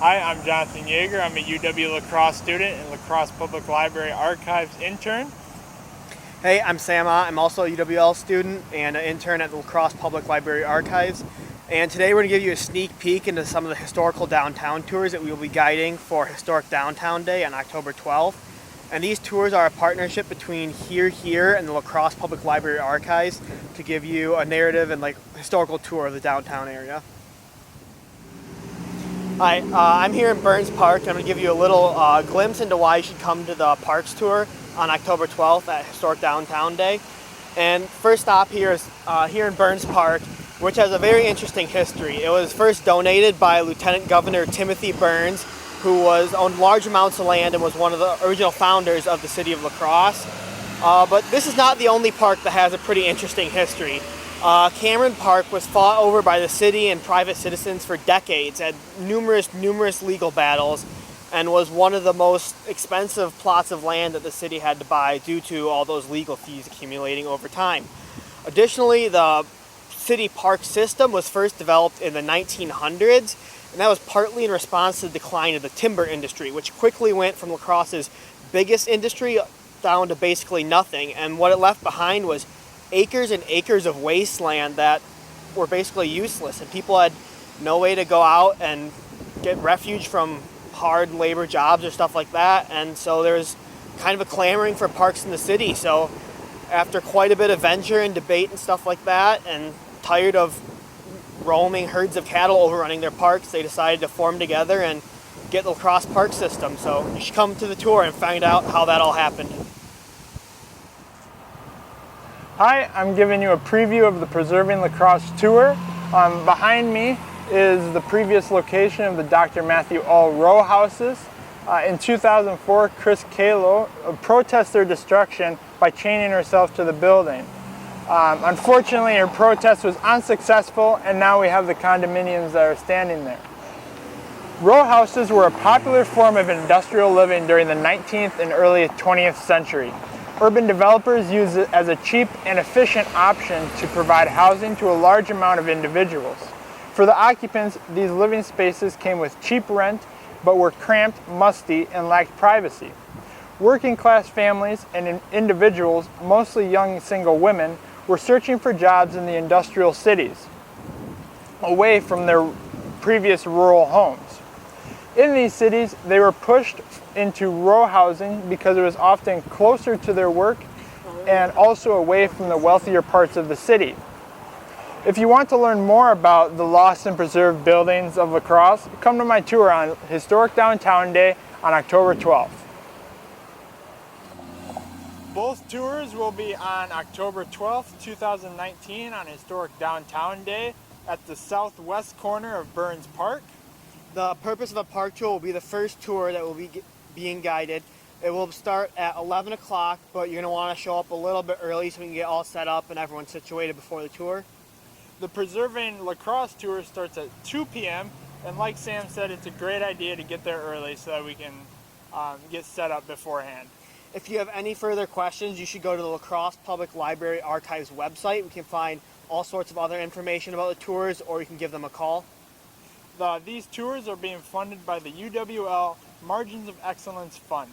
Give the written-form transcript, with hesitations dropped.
Hi, I'm Jonathan Yeager. I'm a UWL Crosse student and La Crosse Public Library Archives intern. Hey, I'm Sam. I'm also a UWL student and an intern at the La Crosse Public Library Archives. And today we're going to give you a sneak peek into some of the historical downtown tours that we will be guiding for Historic Downtown Day on October 12th. And these tours are a partnership between Here and the La Crosse Public Library Archives to give you a narrative and historical tour of the downtown area. Hi, I'm here in Burns Park. I'm going to give you a little glimpse into why you should come to the Parks Tour on October 12th at Historic Downtown Day. And first stop here is here in Burns Park, which has a very interesting history. It was first donated by Lieutenant Governor Timothy Burns, who owned large amounts of land and was one of the original founders of the city of La Crosse. But this is not the only park that has a pretty interesting history. Cameron Park was fought over by the city and private citizens for decades, had numerous legal battles, and was one of the most expensive plots of land that the city had to buy due to all those legal fees accumulating over time. Additionally, the city park system was first developed in the 1900s, and that was partly in response to the decline of the timber industry, which quickly went from La Crosse's biggest industry down to basically nothing, and what it left behind was acres and acres of wasteland that were basically useless, and people had no way to go out and get refuge from hard labor jobs or stuff like that, and so there's kind of a clamoring for parks in the city. So after quite a bit of venture and debate and stuff like that, and tired of roaming herds of cattle overrunning their parks, they decided to form together and get the La Crosse Park system. So you should come to the tour and find out how that all happened. Hi, I'm giving you a preview of the Preserving La Crosse tour. Behind me is the previous location of the Dr. Matthew All row houses. In 2004, Chris Kalo protested their destruction by chaining herself to the building. Unfortunately, her protest was unsuccessful, and now we have the condominiums that are standing there. Row houses were a popular form of industrial living during the 19th and early 20th century. Urban developers used it as a cheap and efficient option to provide housing to a large amount of individuals. For the occupants, these living spaces came with cheap rent, but were cramped, musty, and lacked privacy. Working class families and individuals, mostly young single women, were searching for jobs in the industrial cities, away from their previous rural homes. In these cities, they were pushed into row housing because it was often closer to their work and also away from the wealthier parts of the city. If you want to learn more about the lost and preserved buildings of La Crosse, come to my tour on Historic Downtown Day on October 12th. Both tours will be on October 12th, 2019 on Historic Downtown Day at the southwest corner of Burns Park. The purpose of a park tour will be the first tour that will be being guided. It will start at 11 o'clock, but you're going to want to show up a little bit early so we can get all set up and everyone situated before the tour. The Preserving La Crosse tour starts at 2 p.m. and like Sam said, it's a great idea to get there early so that we can get set up beforehand. If you have any further questions, you should go to the La Crosse Public Library Archives website. We can find all sorts of other information about the tours, or you can give them a call. These tours are being funded by the UWL Margins of Excellence Fund.